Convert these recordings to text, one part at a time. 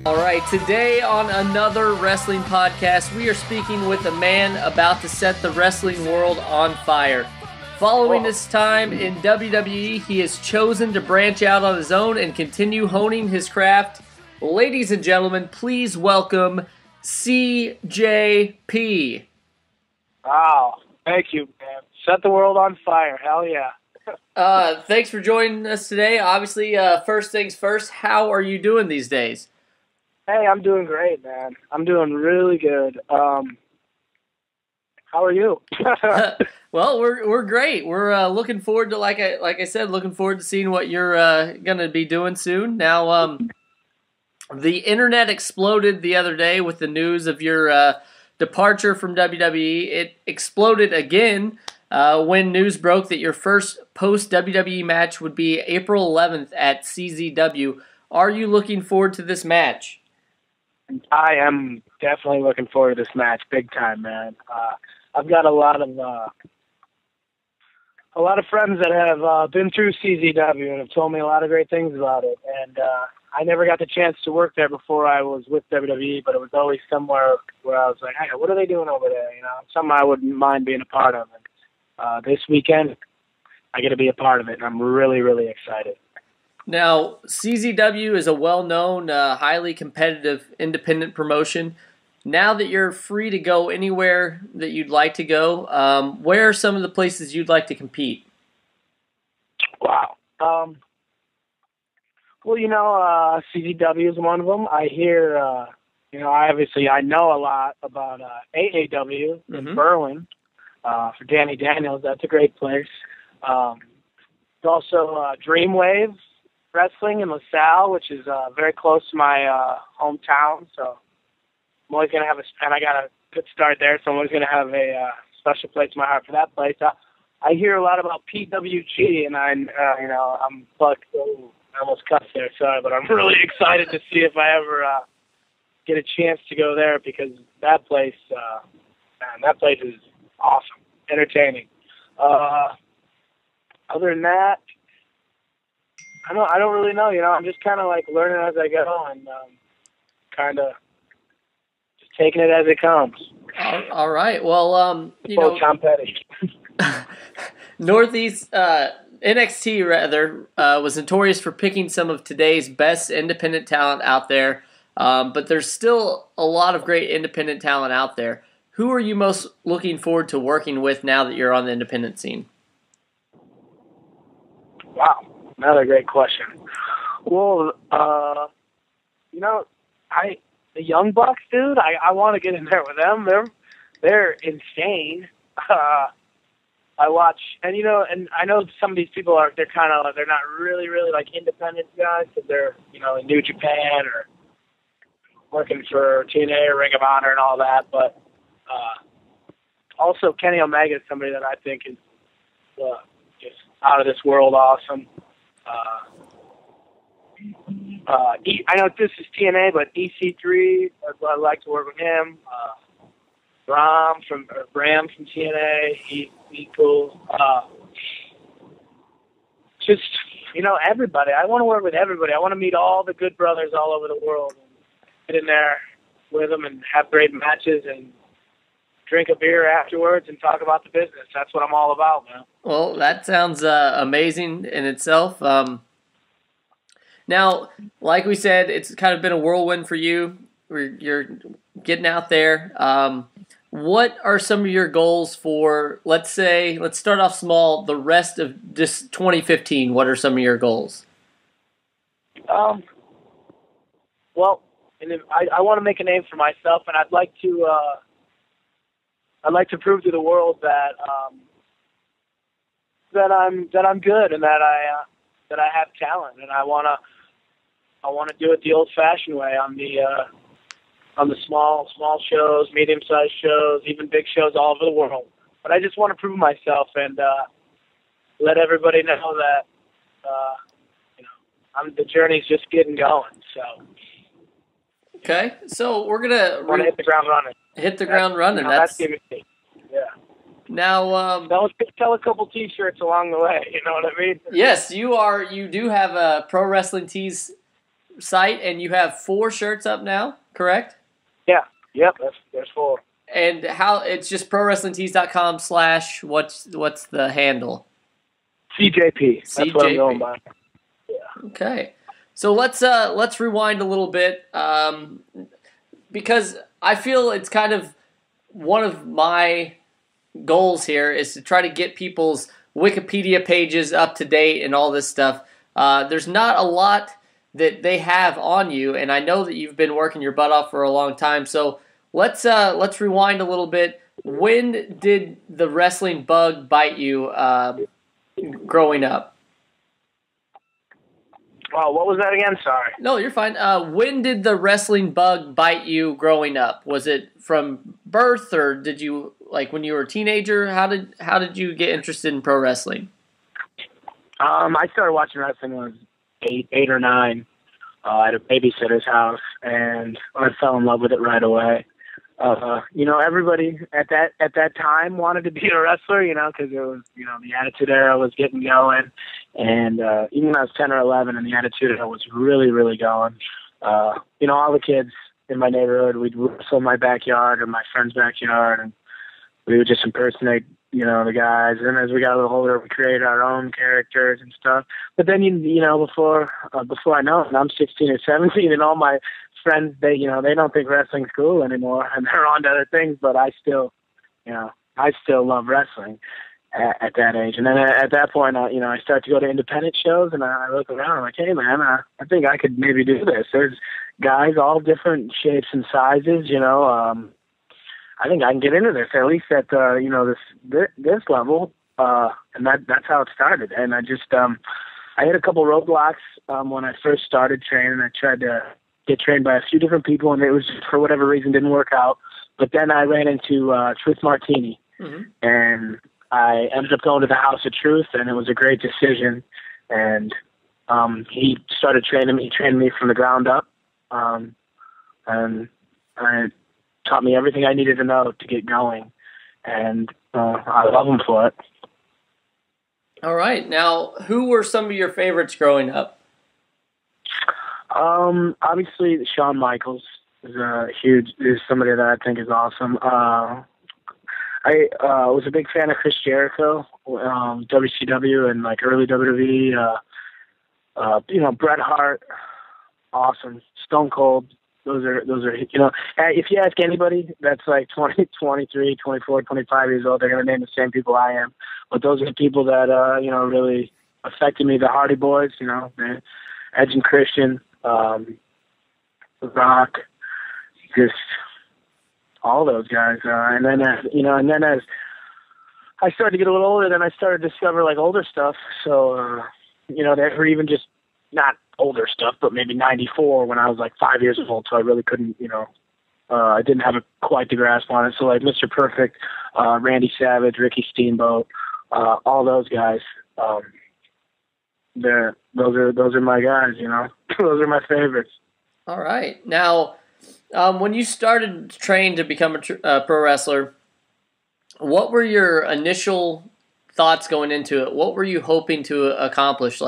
All right, today on another wrestling podcast, we are speaking with a man about to set the wrestling world on fire. Following his time in WWE, he has chosen to branch out on his own and continue honing his craft. Ladies and gentlemen, please welcome CJP. Wow, thank you, man. Set the world on fire. Hell yeah. Thanks for joining us today. Obviously, first things first, how are you doing these days? Hey, I'm doing great, man. I'm doing really good. How are you? Well, we're great. We're looking forward to like I said, looking forward to seeing what you're gonna be doing soon. Now, the internet exploded the other day with the news of your departure from WWE. It exploded again when news broke that your first post-WWE match would be April 11th at CZW. Are you looking forward to this match? I am definitely looking forward to this match, big time, man. I've got a lot of friends that have been through CZW and have told me a lot of great things about it. And I never got the chance to work there before I was with WWE, but it was always somewhere where I was like, hey, what are they doing over there? You know, something I wouldn't mind being a part of. And this weekend, I get to be a part of it, and I'm really, really excited. Now, CZW is a well-known, highly competitive independent promotion. Now that you're free to go anywhere that you'd like to go, where are some of the places you'd like to compete? Wow. Well, you know, CZW is one of them. I hear, I know a lot about AAW in Berlin for Danny Daniels. That's a great place. There's also Dreamwave Wrestling in LaSalle, which is very close to my hometown. So I'm always going to have and I got a good start there, so I'm always going to have a special place in my heart for that place. I hear a lot about PWG, and I'm fucked. I almost cussed there, sorry, but I'm really excited to see if I ever get a chance to go there, because that place is awesome, entertaining. Other than that, I don't really know. You know, I'm just kind of like learning as I go, and kind of just taking it as it comes. All right. Well, Tom Petty. Northeast NXT was notorious for picking some of today's best independent talent out there, but there's still a lot of great independent talent out there. Who are you most looking forward to working with now that you're on the independent scene? Wow, another great question. Well, the Young Bucks, dude, I want to get in there with them. They're insane. I watch, and I know some of these people they're not really, really like independent guys, because they're, in New Japan or working for TNA or Ring of Honor and all that, but also Kenny Omega is somebody that I think is just out of this world awesome. I know this is TNA, but EC3, I'd like to work with him. Bram from TNA, he's cool. Just, everybody. I want to work with everybody. I want to meet all the good brothers all over the world and get in there with them and have great matches and drink a beer afterwards and talk about the business. That's what I'm all about, man. Well, that sounds amazing in itself. Now, like we said, it's kind of been a whirlwind for you. You're getting out there. What are some of your goals for, let's start off small, the rest of just 2015? What are some of your goals? Well, I want to make a name for myself, and I'd like to prove to the world that I'm good, and that I have talent, and I want to do it the old-fashioned way on the small shows, medium-sized shows, even big shows all over the world. But I just want to prove myself and let everybody know that the journey's just getting going. So. Okay, so we're gonna hit the ground running. Hit the ground running. That's giving me. Yeah. Now, sell a couple T-shirts along the way. You know what I mean? Yes, you do have a pro wrestling tees site, and you have 4 shirts up now, correct? Yeah. Yep. There's 4. And how it's just prowrestlingtees.com/ what's the handle? CJP. That's CJP. what I'm going by. Yeah. Okay. So let's rewind a little bit because I feel it's kind of one of my goals here is to try to get people's Wikipedia pages up to date and all this stuff. There's not a lot that they have on you, and I know that you've been working your butt off for a long time. So let's rewind a little bit. When did the wrestling bug bite you growing up? Oh, what was that again? Sorry. No, you're fine. When did the wrestling bug bite you growing up? Was it from birth, or did you when you were a teenager? How did you get interested in pro wrestling? I started watching wrestling when I was 8 or 9 at a babysitter's house, and I fell in love with it right away. Everybody at that time wanted to be a wrestler, because it was, the Attitude Era was getting going, and even when I was 10 or 11, and the Attitude Era was really, really going. All the kids in my neighborhood, we'd wrestle in my backyard or my friend's backyard, and we would just impersonate, the guys. And as we got a little older, we created our own characters and stuff. But then, before I know it, I'm 16 or 17, and all my friends, they don't think wrestling's cool anymore, and they're on to other things. But I still love wrestling at that age. And then at that point, I start to go to independent shows, and I look around. I'm like, hey man, I think I could maybe do this. There's guys all different shapes and sizes. I think I can get into this, at least at this level. And that's how it started. And I just I hit a couple roadblocks when I first started training. I tried to get trained by a few different people, and it was, for whatever reason, didn't work out. But then I ran into Truth Martini, and I ended up going to the House of Truth, and it was a great decision. And he started training me. He trained me from the ground up, and taught me everything I needed to know to get going. And I love him for it. All right. Now, who were some of your favorites growing up? Obviously, Shawn Michaels is somebody that I think is awesome. I was a big fan of Chris Jericho, WCW and early WWE. Bret Hart, awesome. Stone Cold. Those are if you ask anybody that's 20, 23, 24, 25 years old, they're going to name the same people I am. But those are the people that, really affected me. The Hardy Boys, Edge and Christian, The Rock, just all those guys. And then, as I started to get a little older, then I started to discover older stuff. So, they were even just not older stuff, but maybe 94 when I was 5 years old. So I really couldn't, I didn't have quite the grasp on it. So Mr. Perfect, Randy Savage, Ricky Steamboat, all those guys, those are my guys, those are my favorites. All right. Now, when you started training to become a pro wrestler, what were your initial thoughts going into it? What were you hoping to accomplish?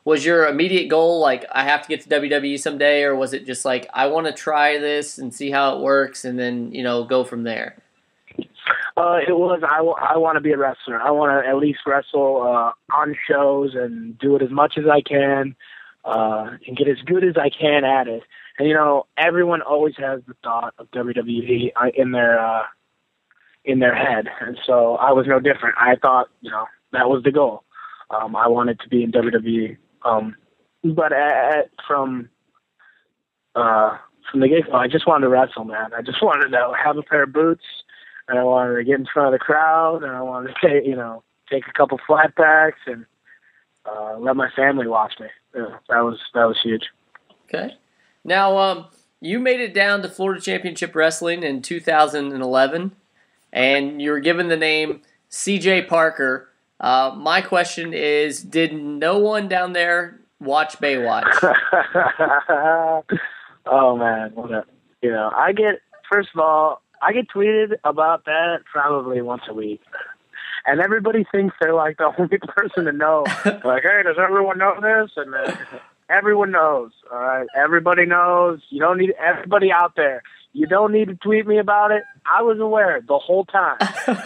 Was your immediate goal, I have to get to WWE someday, or was it just I want to try this and see how it works and then, go from there? It was, I want to be a wrestler. I want to at least wrestle on shows and do it as much as I can and get as good as I can at it. And, everyone always has the thought of WWE in their head. And so I was no different. I thought, that was the goal. I wanted to be in WWE. But from the get-go, I just wanted to wrestle, man. I just wanted to have a pair of boots, and I wanted to get in front of the crowd, and I wanted to take a couple flat packs and let my family watch me. That was huge. Okay. Now, you made it down to Florida Championship Wrestling in 2011, and you were given the name CJ Parker. My question is, did no one down there watch Baywatch? Oh man, first of all, I get tweeted about that probably once a week. And everybody thinks they're the only person to know. Hey, does everyone know this? And Everyone knows. All right, everybody knows. You don't need everybody out there. You don't need to tweet me about it. I was aware the whole time.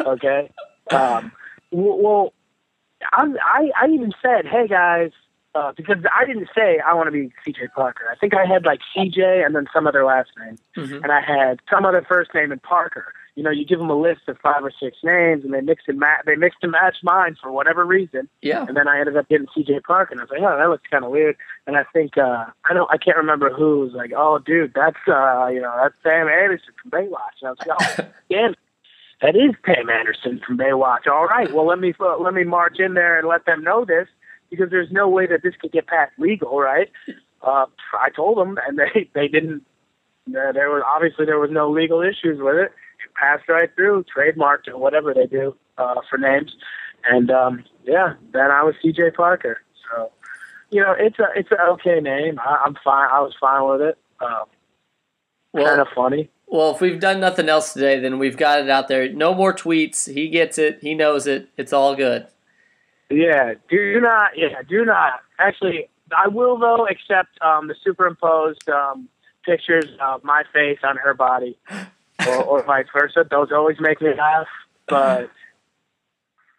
Okay. Well, I even said, hey guys, because I didn't say I want to be CJ Parker. I think I had like CJ and then some other last name, and I had some other first name and Parker. You know, you give them a list of 5 or 6 names, and they mixed and matched mine for whatever reason. Yeah. And then I ended up getting CJ Parker, and I was like, oh, that looks kind of weird. And I think I can't remember who was like, oh, dude, that's that's Sam Anderson from Baywatch. And I was like, oh, damn. That is Pam Anderson from Baywatch. All right, well, let me march in there and let them know this, because there's no way that this could get past legal, right? I told them, and they didn't. There was no legal issues with it. It passed right through, trademarked or whatever they do for names, and then I was CJ Parker. So, it's an okay name. I'm fine. I was fine with it. Kind of funny. Well, if we've done nothing else today, then we've got it out there. No more tweets. He gets it. He knows it. It's all good. Yeah, do not. Actually, I will, though, accept the superimposed pictures of my face on her body or vice versa. Those always make me laugh. But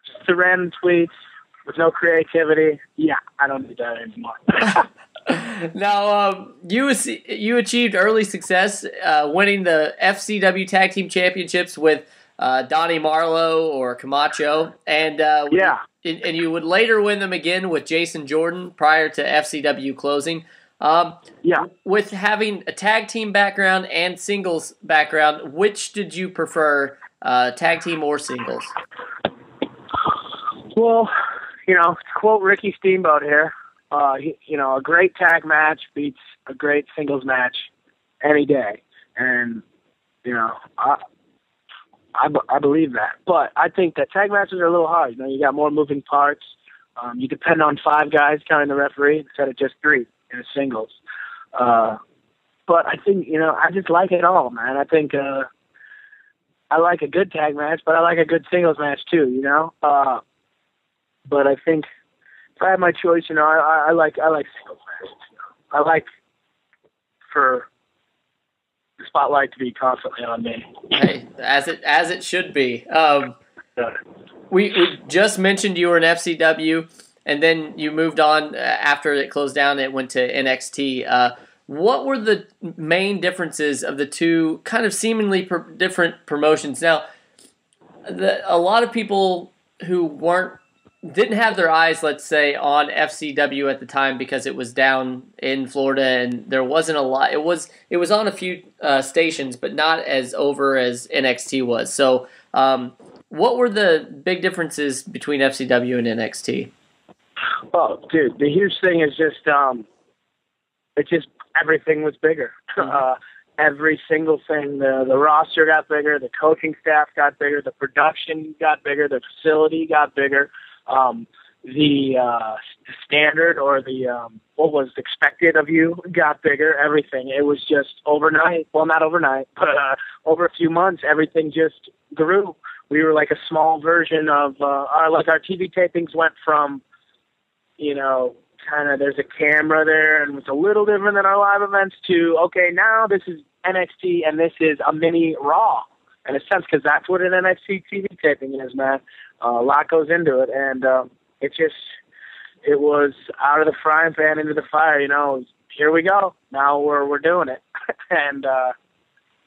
just the random tweets with no creativity, I don't need that anymore. Now, you achieved early success winning the FCW Tag Team Championships with Donnie Marlowe or Camacho, and you would later win them again with Jason Jordan prior to FCW closing. With having a tag team background and singles background, which did you prefer, tag team or singles? Well, to quote Ricky Steamboat here, a great tag match beats a great singles match any day. And, I believe that. But I think that tag matches are a little hard. You got more moving parts. You depend on 5 guys counting the referee instead of just 3 in a singles. But I think, I just like it all, man. I think I like a good tag match, but I like a good singles match too, But I think if I had my choice, I like singles matches. I like for the spotlight to be constantly on me. Hey, as it should be. We just mentioned you were in FCW, and then you moved on after it closed down. It went to NXT. What were the main differences of the two kind of seemingly different promotions? Now, a lot of people who didn't have their eyes, let's say, on FCW at the time because it was down in Florida and there wasn't a lot. It was on a few stations, but not as over as NXT was. So, what were the big differences between FCW and NXT? Oh, dude, the huge thing is just everything was bigger. Every single thing, the roster got bigger, the coaching staff got bigger, the production got bigger, the facility got bigger. The standard or the what was expected of you got bigger. Everything. It was just overnight. Well, not overnight, but over a few months, everything just grew. We were like a small version of our TV tapings went from, kind of there's a camera there and it's a little different than our live events to, okay, now this is NXT and this is a mini Raw in a sense, because that's what an NXT TV taping is, man. A lot goes into it, and it was out of the frying pan into the fire. Here we go. Now we're doing it, and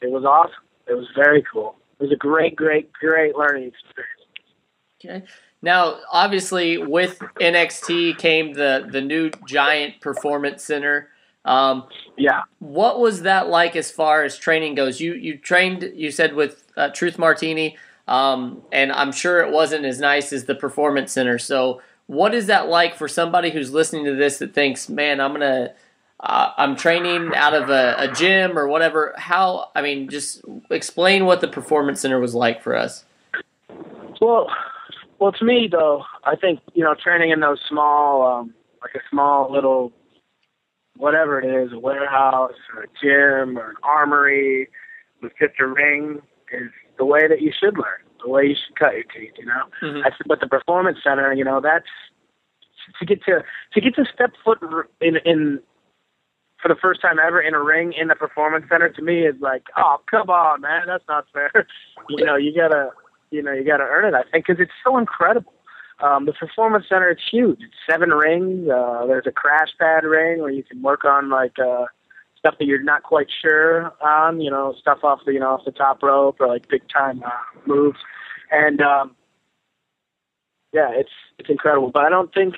it was awesome. It was very cool. It was a great learning experience. Okay. Now, obviously, with NXT came the new giant performance center. What was that like as far as training goes? You trained, you said, with Truth Martini. And I'm sure it wasn't as nice as the Performance Center. So what is that like for somebody who's listening to this that thinks, man, I'm training out of a gym or whatever? Just explain what the Performance Center was like for us. Well, to me, though, I think, training in those small, like a small little, whatever it is, a warehouse or a gym or an armory with just a ring is the way that you should learn, the way you should cut your teeth, But the Performance Center, that's to get to step foot in for the first time ever in a ring in the Performance Center, to me is like, oh, come on, man, that's not fair. You gotta earn it, I think, because it's so incredible. The Performance Center, it's huge. It's 7 rings. There's a crash pad ring where you can work on stuff that you're not quite sure on, stuff off the top rope or like big time moves. And yeah, it's incredible. But I don't think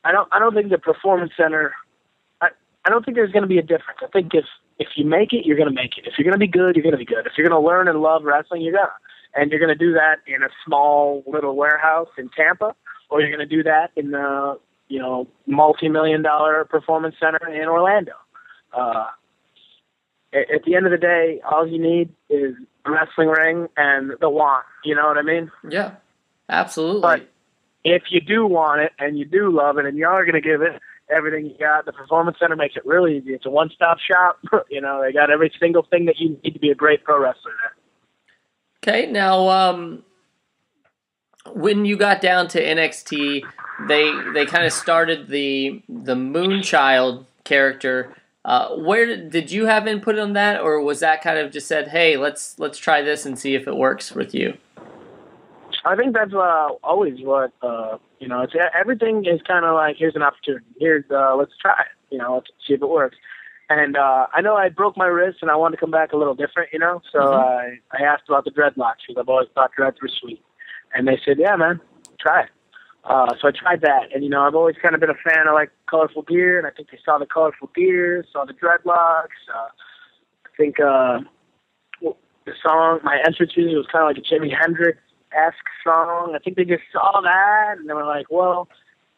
the Performance Center, I don't think there's going to be a difference. I think if you make it, you're going to make it. If you're going to be good, you're going to be good. If you're going to learn and love wrestling, you're going to. And you're going to do that in a small little warehouse in Tampa, or you're going to do that in the multi-million-dollar Performance Center in Orlando. At the end of the day, all you need is a wrestling ring and the want. You know what I mean? Yeah, absolutely. But if you do want it and you do love it and you are going to give it everything you got, the Performance Center makes it really easy. It's a one-stop shop. They got every single thing that you need to be a great pro wrestler there. Okay, now when you got down to NXT, they kind of started the Moonchild character. Where did you have input on that, or was that kind of just said, "Hey, let's try this and see if it works with you"? I think that's always what it's everything is kind of like, here's an opportunity. Here's let's try it. Let's see if it works. And I know I broke my wrist and I wanted to come back a little different, so I asked about the dreadlocks because I've always thought dreads were sweet. And they said, yeah, man, try it. So I tried that. And, I've always kind of been a fan of, like, colorful gear, and I think they saw the colorful gear, saw the dreadlocks. I think the song, my entrance music was kind of like a Jimi Hendrix-esque song. I think they just saw that, and they were like, well,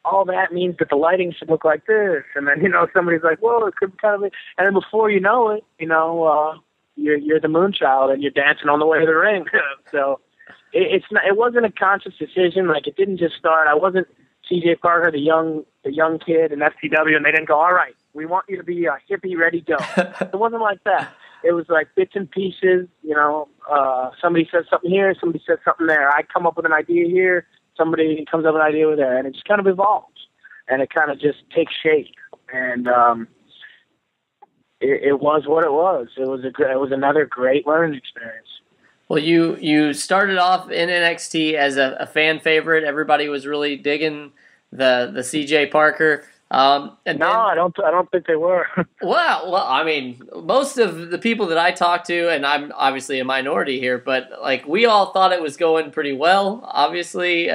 all that means that the lighting should look like this. And then, somebody's like, well, it could kind of be. And then before you know it, you're the Moonchild and you're dancing on the way to the ring. So it wasn't a conscious decision. Like, it didn't just start. I wasn't CJ Parker, the young kid in FTW, and they didn't go, all right, we want you to be a hippie ready to go. It wasn't like that. It was like bits and pieces, somebody says something here, somebody says something there. I come up with an idea here, somebody comes up with an idea over there, and it just kind of evolves, and it kind of just takes shape. And it was what it was. It was another great learning experience. Well, you started off in NXT as a fan favorite. Everybody was really digging the CJ Parker. I don't think they were. Well, I mean, most of the people that I talked to, and I'm obviously a minority here, but like we all thought it was going pretty well. Obviously,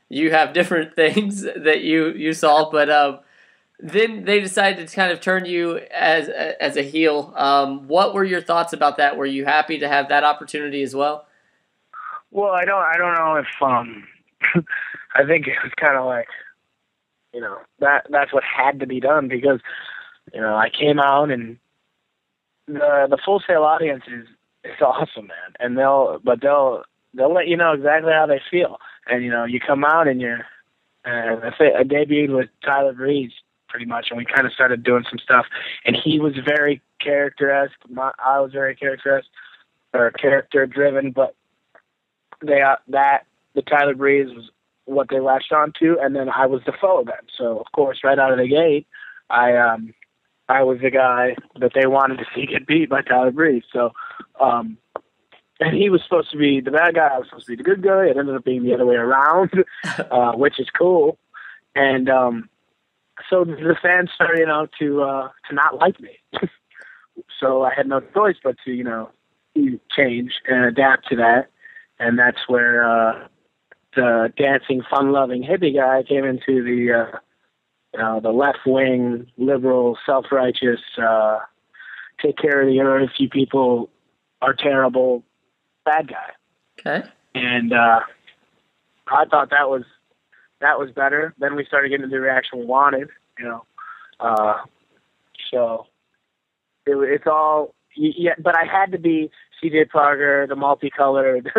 you have different things that you saw, but then they decided to kind of turn you as a heel. What were your thoughts about that? Were you happy to have that opportunity as well? Well, I don't know if I think it was kind of like, that's what had to be done because, I came out and the Full Sail audience is awesome, man. And they'll let you know exactly how they feel. And, you come out and I debuted with Tyler Breeze pretty much, and we kind of started doing some stuff. And he was very character-esque. I was very character-driven, but the Tyler Breeze was what they latched on to, and then I was the foe then. So, of course, right out of the gate, I was the guy that they wanted to see get beat by Tyler Breeze. So, and he was supposed to be the bad guy. I was supposed to be the good guy. It ended up being the other way around, which is cool. And so the fans started, to not like me. So I had no choice but to, change and adapt to that. And that's where the dancing, fun-loving hippie guy came into the left-wing, liberal, self-righteous, take care of the earth, you people are terrible, bad guy. Okay. And I thought that was better. Then we started getting the reaction we wanted, so it's all, but I had to be CJ Parker, the multicolored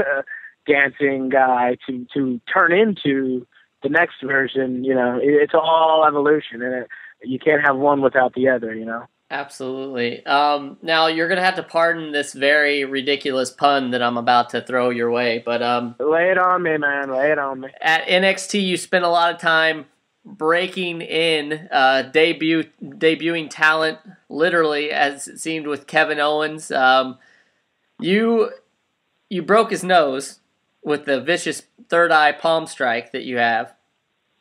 dancing guy to turn into the next version. It's all evolution, and you can't have one without the other. Absolutely. Now you're gonna have to pardon this very ridiculous pun that I'm about to throw your way, but lay it on me, man. Lay it on me. At NXT, you spent a lot of time breaking in, debuting talent, literally, as it seemed with Kevin Owens. You broke his nose with the vicious third eye palm strike that you have.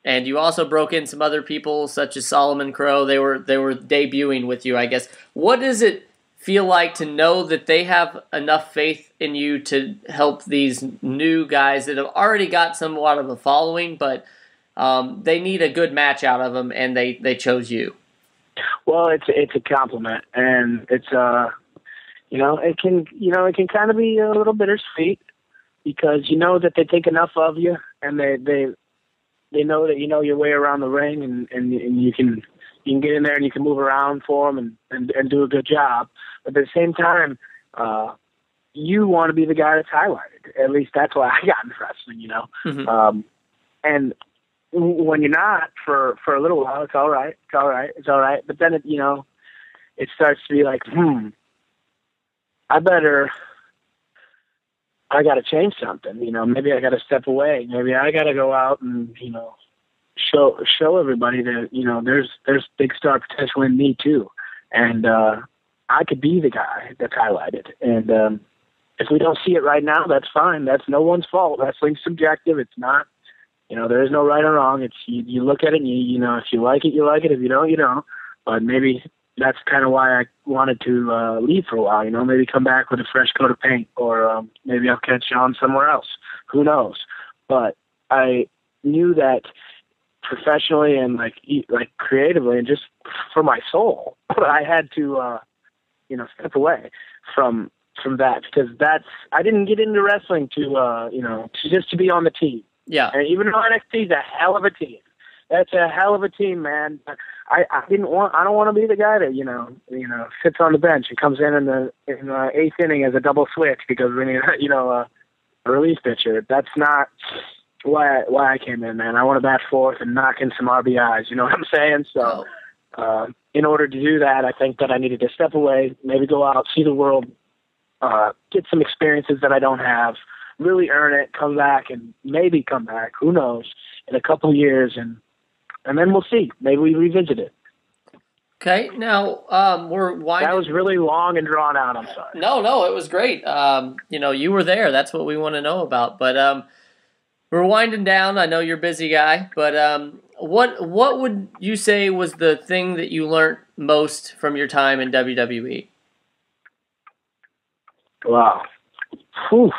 And you also broke in some other people, such as Solomon Crow. They were debuting with you, I guess. What does it feel like to know that they have enough faith in you to help these new guys that have already got somewhat of a following, but they need a good match out of them, and they chose you? Well, it's a compliment, and it's it can kind of be a little bittersweet because you know that they think enough of you, and they know that you know your way around the ring, and you can get in there and you can move around for them and do a good job. But at the same time, you want to be the guy that's highlighted. At least that's why I got into wrestling, Mm-hmm. And when you're not for a little while, it's all right. But then it starts to be like, I got to change something, maybe I got to step away. Maybe I got to go out and, show everybody that, there's big star potential in me too. And, I could be the guy that's highlighted. And, if we don't see it right now, that's fine. That's no one's fault. Wrestling's subjective. It's not, there is no right or wrong. It's, you look at it and if you like it, you like it. If you don't, you don't. But maybe that's kind of why I wanted to leave for a while, maybe come back with a fresh coat of paint, or maybe I'll catch on somewhere else. Who knows? But I knew that professionally and like creatively and just for my soul, I had to, step away from that, because I didn't get into wrestling to just to be on the team. Yeah. And even though NXT is a hell of a team, that's a hell of a team, man. I don't want to be the guy that sits on the bench and comes in the eighth inning as a double switch because we need a relief pitcher. That's not why I came in, man. I want to bat fourth and knock in some RBIs. You know what I'm saying? So, in order to do that, I think that I needed to step away, maybe go out, see the world, get some experiences that I don't have, really earn it, come back, who knows, in a couple years, and then we'll see. Maybe we revisit it. Okay, now we're winding. That was really long and drawn out. I'm sorry. No, it was great. You were there. That's what we want to know about. But we're winding down. I know you're a busy guy, but what would you say was the thing that you learned most from your time in WWE? Wow. Whew.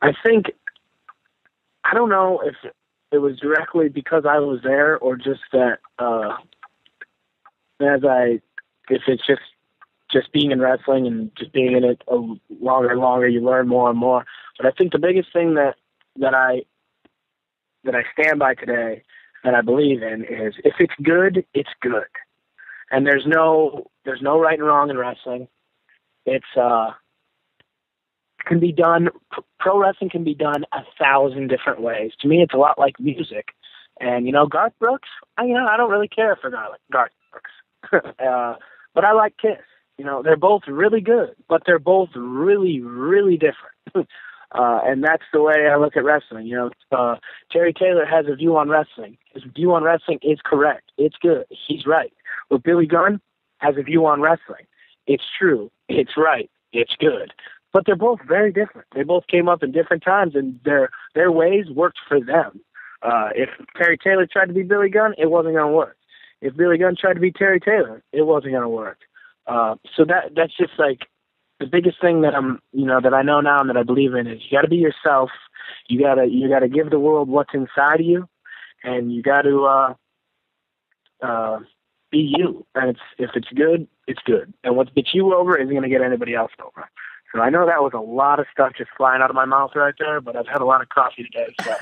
I think, I don't know if it was directly because I was there or just that, if it's just being in wrestling and just being in it longer and longer, you learn more and more. But I think the biggest thing that I stand by today, that I believe in, is if it's good, it's good. And there's no right and wrong in wrestling. It's, can be done. Pro wrestling can be done 1,000 different ways. To me, it's a lot like music. And Garth Brooks, I don't really care for Garth Brooks, but I like Kiss. They're both really good, but they're both really, really different. And that's the way I look at wrestling. Terry Taylor has a view on wrestling. His view on wrestling is correct. It's good. He's right. But Billy Gunn has a view on wrestling. It's true. It's right. It's good. But they're both very different. They both came up in different times, and their ways worked for them. If Terry Taylor tried to be Billy Gunn, it wasn't going to work. If Billy Gunn tried to be Terry Taylor, it wasn't going to work. So that's just like the biggest thing that that I know now and that I believe in is you got to be yourself. You gotta give the world what's inside of you, and you got to be you. And if it's good, it's good. And what gets you over isn't going to get anybody else over. So I know that was a lot of stuff just flying out of my mouth right there, but I've had a lot of coffee today, so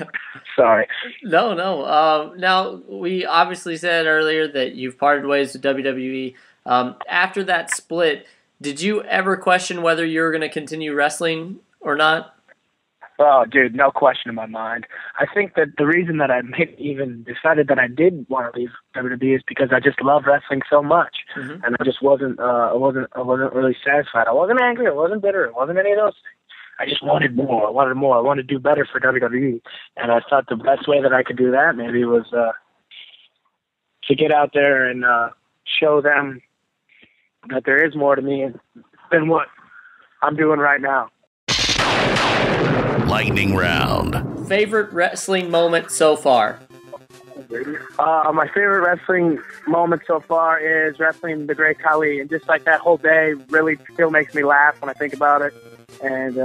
sorry. No. Now, we obviously said earlier that you've parted ways with WWE. After that split, did you ever question whether you were going to continue wrestling or not? Oh, dude, no question in my mind. I think that the reason that I even decided that I did want to leave WWE is because I just love wrestling so much, and I just I wasn't really satisfied. I wasn't angry. I wasn't bitter. It wasn't any of those things. I just wanted more. I wanted more. I wanted to do better for WWE, and I thought the best way that I could do that maybe was to get out there and show them that there is more to me than what I'm doing right now. Lightning round. Favorite wrestling moment so far? My favorite wrestling moment so far is wrestling the Great Khali, and just like that whole day really still makes me laugh when I think about it, and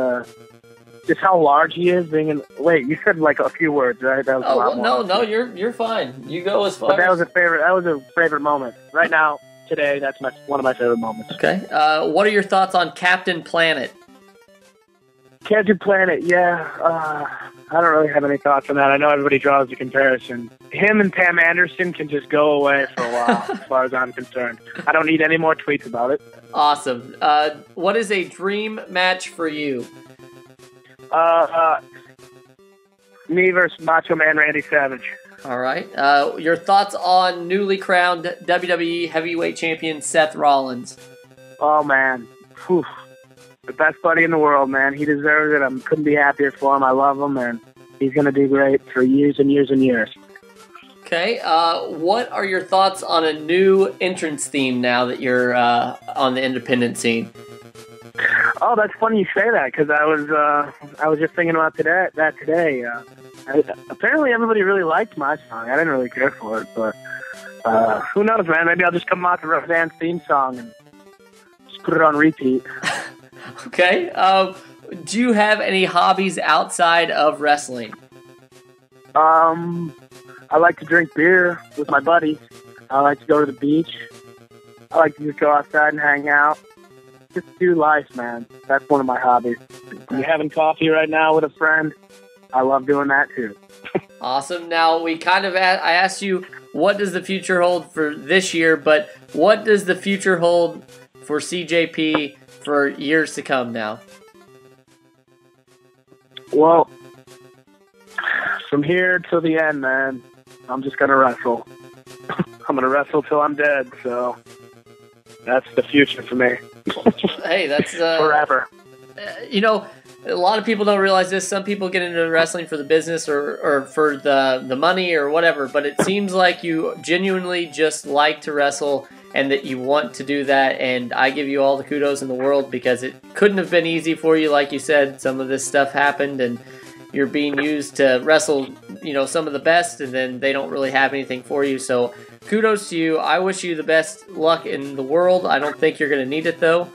just how large he is. Wait, you said like a few words, right? That was a lot more. No, you're fine. You go as far. But that was a favorite moment. Right now, today, that's one of my favorite moments. Okay. What are your thoughts on Captain Planet? Captain Planet, yeah. I don't really have any thoughts on that. I know everybody draws the comparison. Him and Pam Anderson can just go away for a while, as far as I'm concerned. I don't need any more tweets about it. Awesome. What is a dream match for you? Me versus Macho Man Randy Savage. All right. Your thoughts on newly crowned WWE Heavyweight Champion Seth Rollins? Oh, man. Whew. The best buddy in the world, man. He deserves it. I couldn't be happier for him. I love him, and he's going to do great for years and years and years. Okay. What are your thoughts on a new entrance theme now that you're on the independent scene? Oh, that's funny you say that, because I was just thinking about that today. Apparently, everybody really liked my song. I didn't really care for it, but who knows, man? Maybe I'll just come out the Roseanne theme song and just put it on repeat. Okay. Do you have any hobbies outside of wrestling? I like to drink beer with my buddies. I like to go to the beach. I like to just go outside and hang out. Just do life, man. That's one of my hobbies. You having coffee right now with a friend? I love doing that too. Awesome. Now, I asked you, what does the future hold for this year, but what does the future hold for CJP for years to come now? Well, from here till the end, man, I'm just going to wrestle. I'm going to wrestle till I'm dead, so that's the future for me. Hey, that's... forever. A lot of people don't realize this. Some people get into wrestling for the business or for the money or whatever, but it seems like you genuinely just like to wrestle and that you want to do that, and I give you all the kudos in the world because it couldn't have been easy for you. Like you said, some of this stuff happened, and you're being used to wrestle, some of the best, and then they don't really have anything for you. So kudos to you. I wish you the best luck in the world. I don't think you're going to need it, though.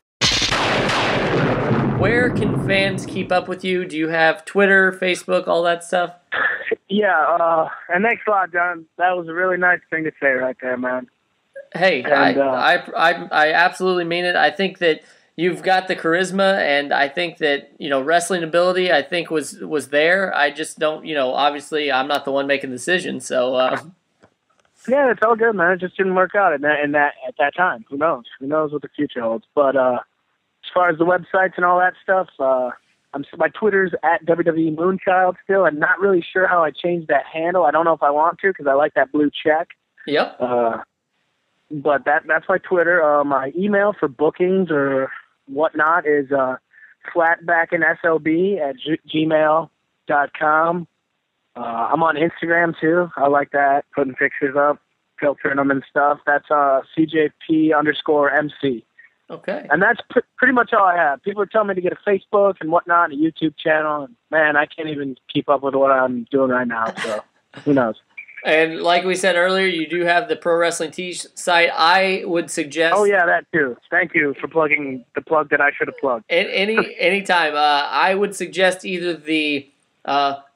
Where can fans keep up with you? Do you have Twitter, Facebook, all that stuff? Yeah, and thanks a lot, John. That was a really nice thing to say right there, man. Hey, and, I absolutely mean it. I think that you've got the charisma, and I think that, wrestling ability, I think was there. I just don't, obviously I'm not the one making the decision, so. Yeah, it's all good, man. It just didn't work out at that time. Who knows? Who knows what the future holds? But as far as the websites and all that stuff, my Twitter's at WWE Moonchild still. I'm not really sure how I changed that handle. I don't know if I want to because I like that blue check. Yep. But that's my Twitter. My email for bookings or whatnot is flatbackinslb@gmail.com. I'm on Instagram too. I like that, putting pictures up, filtering them and stuff. That's CJP_MC. Okay. And that's pretty much all I have. People are telling me to get a Facebook and whatnot, a YouTube channel. And man, I can't even keep up with what I'm doing right now. So who knows? And like we said earlier, you do have the Pro Wrestling Tees site. I would suggest. Oh yeah, that too. Thank you for plugging the plug that I should have plugged. Anytime. I would suggest either the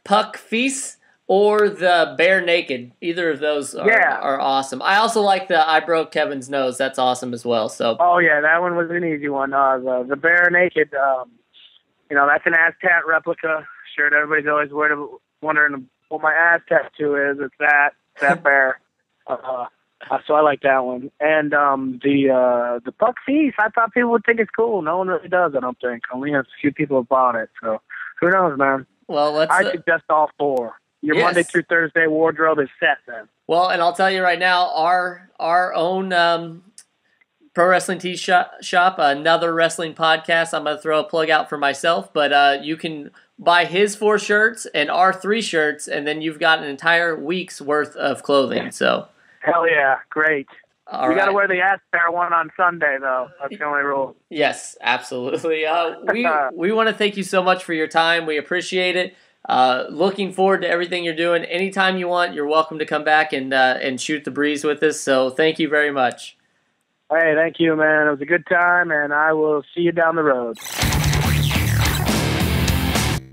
Puck Feast or the Bare Naked. Either of those are awesome. I also like the I Broke Kevin's Nose. That's awesome as well. So. Oh yeah, that one was an easy one. The Bare Naked. That's an Aztat replica. Sure, everybody's always wondering what my ass tattoo is. It's that bear. So I like that one. And the Puck Feast, I thought people would think it's cool. No one really does, I don't think. Only a few people have bought it. So who knows, man? Well, let's. I suggest all 4. Your Monday through Thursday wardrobe is set then. Well, and I'll tell you right now, our own Pro Wrestling Tee Shop, another wrestling podcast. I'm going to throw a plug out for myself, but you can buy his 4 shirts and our 3 shirts, and then you've got an entire week's worth of clothing. So, hell yeah, great. You got to wear the Aspire one on Sunday, though. That's the only rule. Yes, absolutely. We want to thank you so much for your time. We appreciate it. Looking forward to everything you're doing. Anytime you want, you're welcome to come back and shoot the breeze with us. So thank you very much. Hey, thank you, man. It was a good time, and I will see you down the road.